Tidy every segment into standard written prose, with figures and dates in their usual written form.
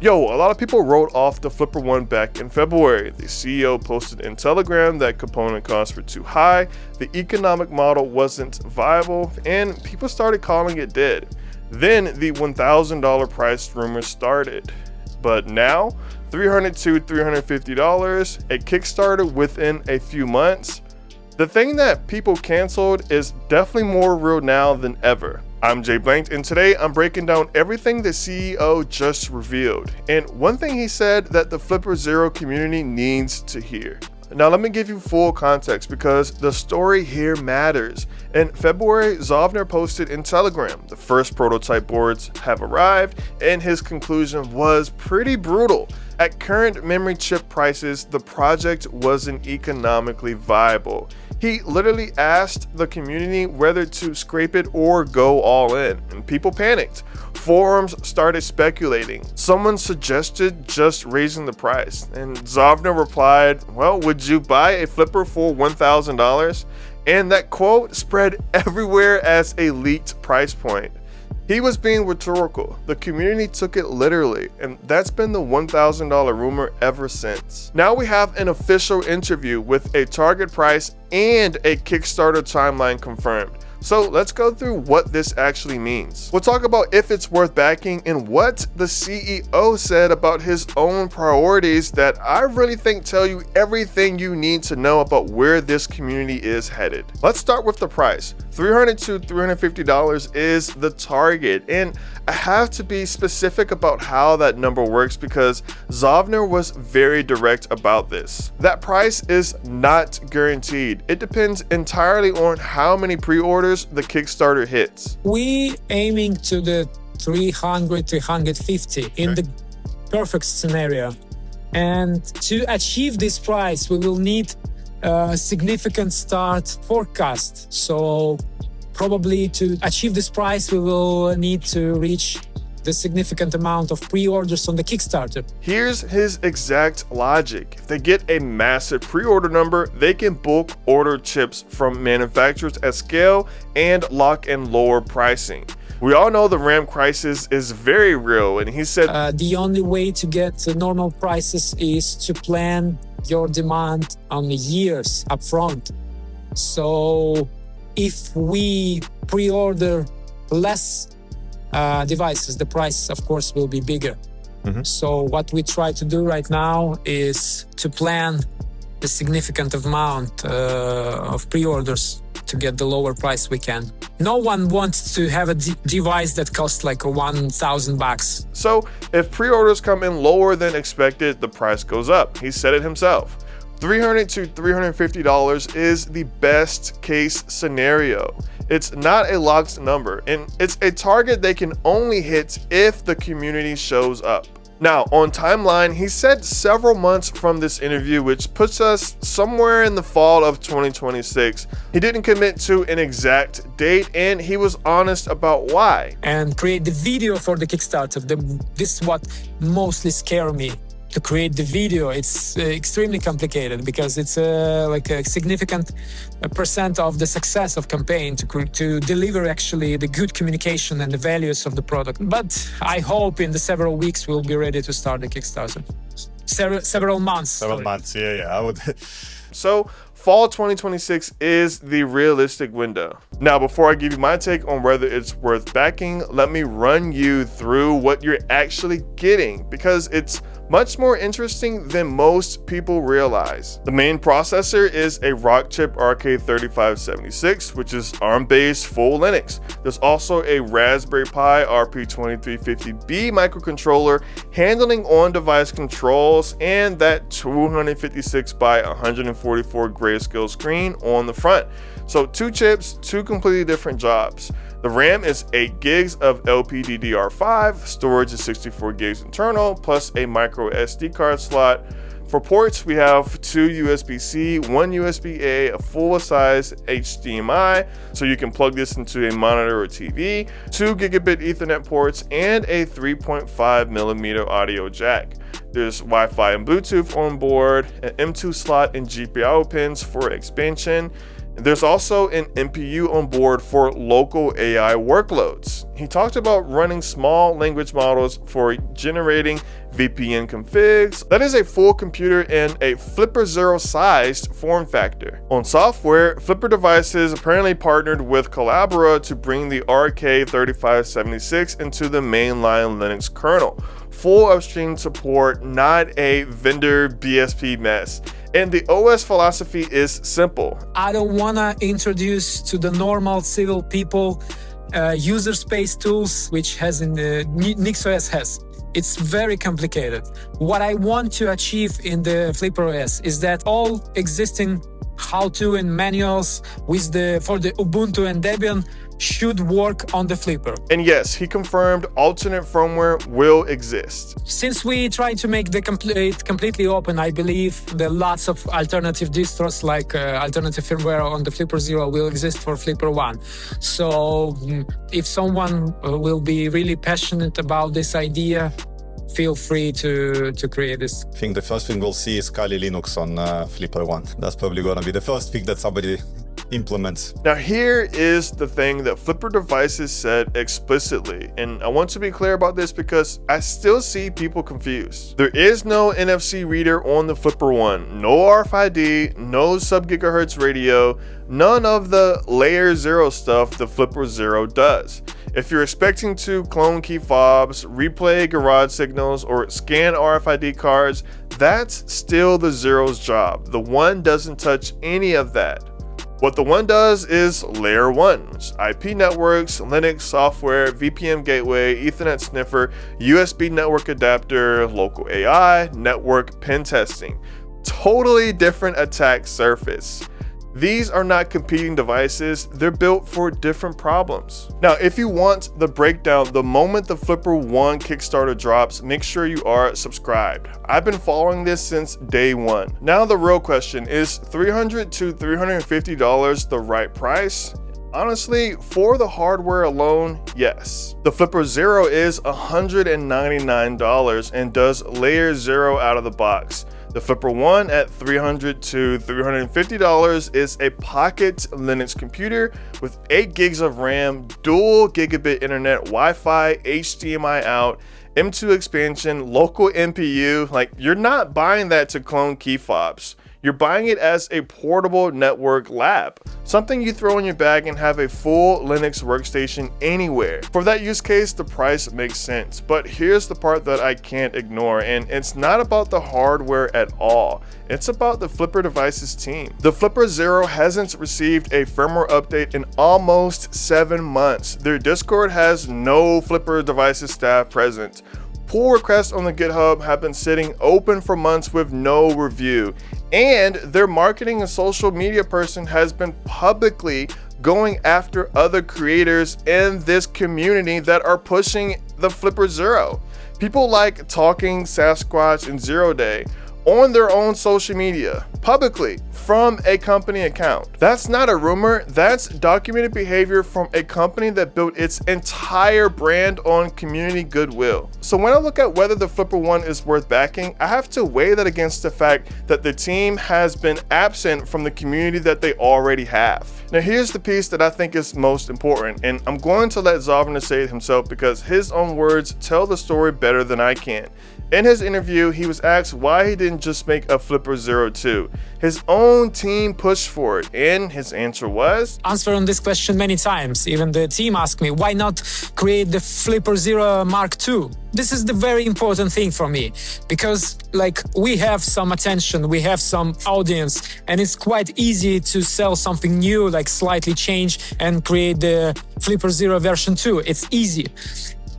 Yo, a lot of people wrote off the Flipper One back in February. The CEO posted in Telegram that component costs were too high, the economic model wasn't viable, and people started calling it dead. Then the $1,000 price rumor started. But now, $300 to $350, a Kickstarter within a few months. The thing that people canceled is definitely more real now than ever. I'm Jay Blank, and today I'm breaking down everything the CEO just revealed. And one thing he said that the Flipper Zero community needs to hear. Now let me give you full context because the story here matters. In February, Zhovner posted in Telegram, the first prototype boards have arrived, and his conclusion was pretty brutal. At current memory chip prices, the project wasn't economically viable. He literally asked the community whether to scrape it or go all in, and people panicked. Forums started speculating. Someone suggested just raising the price, and Zhovner replied, well, would you buy a Flipper for $1,000? And that quote spread everywhere as a leaked price point. He was being rhetorical. The community took it literally, and that's been the $1,000 rumor ever since. Now we have an official interview with a target price and a Kickstarter timeline confirmed. So let's go through what this actually means. We'll talk about if it's worth backing and what the CEO said about his own priorities that I really think tell you everything you need to know about where this community is headed. Let's start with the price. $300 to $350 is the target, and I have to be specific about how that number works because Zhovner was very direct about this. That price is not guaranteed. It depends entirely on how many pre-orders the Kickstarter hits. We aiming to the 300, 350 in the perfect scenario. And to achieve this price, we will need a significant start forecast. So probably to achieve this price, we will need to reach the significant amount of pre-orders on the Kickstarter. Here's his exact logic. If they get a massive pre-order number, they can bulk order chips from manufacturers at scale and lock in lower pricing. We all know the RAM crisis is very real, and he said the only way to get normal prices is to plan your demand on years upfront. So if we pre-order less devices, the price of course will be bigger. So what we try to do right now is to plan a significant amount of pre-orders to get the lower price we can. No one wants to have a device that costs like $1,000. So if pre-orders come in lower than expected, the price goes up. He said it himself. $300 to $350 is the best case scenario. It's not a locked number, and it's a target they can only hit if the community shows up. Now, on timeline, he said several months from this interview, which puts us somewhere in the fall of 2026. He didn't commit to an exact date, and he was honest about why. And create the video for the Kickstarter. This is what mostly scared me. To create the video, it's extremely complicated because it's like a significant percent of the success of campaign to deliver actually the good communication and the values of the product. But I hope in the several weeks we'll be ready to start the Kickstarter. Several months. Several months, yeah, I would. So fall 2026 is the realistic window. Now, before I give you my take on whether it's worth backing, let me run you through what you're actually getting because it's much more interesting than most people realize. The main processor is a Rockchip RK3576, which is ARM-based full Linux. There's also a Raspberry Pi RP2350B microcontroller handling on-device controls and that 256 by 144 grayscale screen on the front. So 2 chips, 2 completely different jobs. The RAM is 8 gigs of LPDDR5, storage is 64 gigs internal, plus a micro SD card slot. For ports, we have 2 USB-C, 1 USB-A, a full-size HDMI, so you can plug this into a monitor or TV, 2 gigabit Ethernet ports, and a 3.5mm audio jack. There's Wi-Fi and Bluetooth on board, an M2 slot and GPIO pins for expansion, There's also an NPU on board for local AI workloads. He talked about running small language models for generating VPN configs. That is a full computer in a Flipper Zero sized form factor. On software, Flipper Devices apparently partnered with Collabora to bring the RK3576 into the mainline Linux kernel. Full upstream support, not a vendor BSP mess. And the OS philosophy is simple. I don't want to introduce to the normal civil people user space tools, which has in the NixOS has. It's very complicated. What I want to achieve in the Flipper OS is that all existing how-to and manuals for the Ubuntu and Debian should work on the Flipper. And yes, he confirmed alternate firmware will exist. Since we try to make the completely open, I believe that lots of alternative distros like alternative firmware on the Flipper Zero will exist for Flipper One. So if someone will be really passionate about this idea, feel free to create this. I think the first thing we'll see is Kali Linux on Flipper One. That's probably gonna be the first thing that somebody implements. Now here is the thing that Flipper Devices said explicitly, and I want to be clear about this because I still see people confused. There is no NFC reader on the Flipper One, no RFID, no sub-gigahertz radio, none of the layer 0 stuff the Flipper Zero does. If you're expecting to clone key fobs, replay garage signals, or scan RFID cards, that's still the Zero's job. The One doesn't touch any of that. What the One does is layer 1, which is IP networks, Linux software, VPN gateway, Ethernet sniffer, USB network adapter, local AI, network pen testing. Totally different attack surface. These are not competing devices, they're built for different problems. Now, if you want the breakdown the moment the Flipper One Kickstarter drops, make sure you are subscribed. I've been following this since day one. Now the real question, is $300 to $350 the right price? Honestly, for the hardware alone, yes. The Flipper Zero is $199 and does layer 0 out of the box. The Flipper One at $300 to $350 is a pocket Linux computer with 8 gigs of RAM, dual gigabit internet, Wi-Fi, HDMI out, M2 expansion, local NPU. Like, you're not buying that to clone key fobs. You're buying it as a portable network lab, something you throw in your bag and have a full Linux workstation anywhere. For that use case, the price makes sense, but here's the part that I can't ignore, and it's not about the hardware at all. It's about the Flipper Devices team. The Flipper Zero hasn't received a firmware update in almost 7 months. Their Discord has no Flipper Devices staff present. Pull requests on the GitHub have been sitting open for months with no review. And their marketing and social media person has been publicly going after other creators in this community that are pushing the Flipper Zero. People like Talking Sasquatch and Zero Day on their own social media, publicly, from a company account. That's not a rumor, that's documented behavior from a company that built its entire brand on community goodwill. So when I look at whether the Flipper One is worth backing, I have to weigh that against the fact that the team has been absent from the community that they already have. Now here's the piece that I think is most important, and I'm going to let Zhovner say it himself because his own words tell the story better than I can. In his interview, he was asked why he didn't just make a Flipper Zero 2. His own team pushed for it, and his answer was? Answer on this question many times. Even the team asked me, why not create the Flipper Zero Mark II? This is the very important thing for me, because like we have some attention, we have some audience, and it's quite easy to sell something new, like slightly change and create the Flipper Zero version 2. It's easy.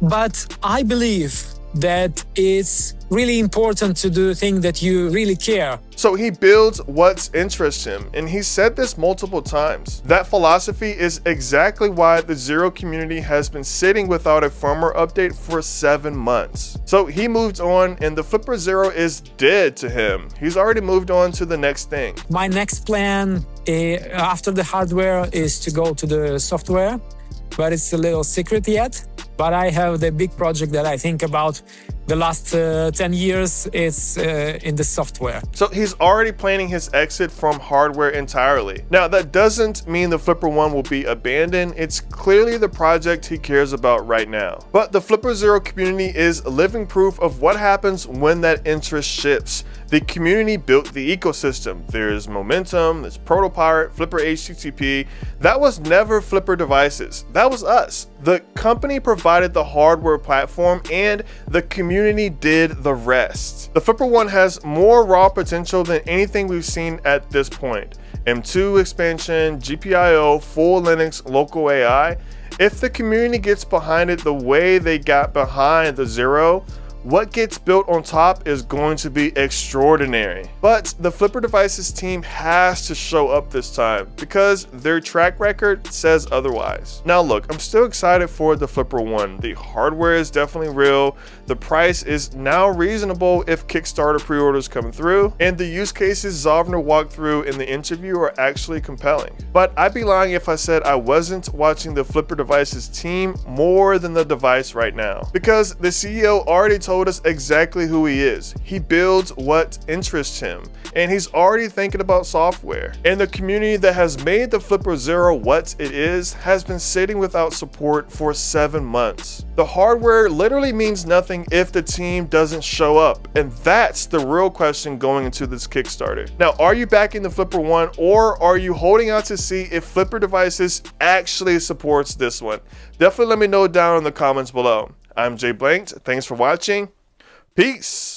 But I believe that it's really important to do things that you really care. So he builds what interests him, and he said this multiple times. That philosophy is exactly why the Zero community has been sitting without a firmware update for 7 months. So he moved on, and the Flipper Zero is dead to him. He's already moved on to the next thing. My next plan after the hardware is to go to the software, but it's a little secret yet. But I have the big project that I think about the last 10 years is in the software. So he's already planning his exit from hardware entirely. Now, that doesn't mean the Flipper One will be abandoned. It's clearly the project he cares about right now. But the Flipper Zero community is living proof of what happens when that interest shifts. The community built the ecosystem. There's Momentum, there's ProtoPirate, Flipper HTTP. That was never Flipper devices. That was us. The company provided the hardware platform and the community did the rest. The Flipper One has more raw potential than anything we've seen at this point. M2 expansion, GPIO, full Linux, local AI. If the community gets behind it the way they got behind the Zero, what gets built on top is going to be extraordinary. But the Flipper Devices team has to show up this time because their track record says otherwise. Now look, I'm still excited for the Flipper One. The hardware is definitely real. The price is now reasonable if Kickstarter pre-orders come through, and the use cases Zhovner walked through in the interview are actually compelling. But I'd be lying if I said I wasn't watching the Flipper Devices team more than the device right now, because the CEO already told us exactly who he is. He builds what interests him, and he's already thinking about software. And the community that has made the Flipper Zero what it is has been sitting without support for 7 months. The hardware literally means nothing if the team doesn't show up, and that's the real question going into this Kickstarter. Now, are you backing the Flipper One, or are you holding out to see if Flipper Devices actually supports this one? Definitely let me know down in the comments below. I'm Jay Blanked. Thanks for watching. Peace.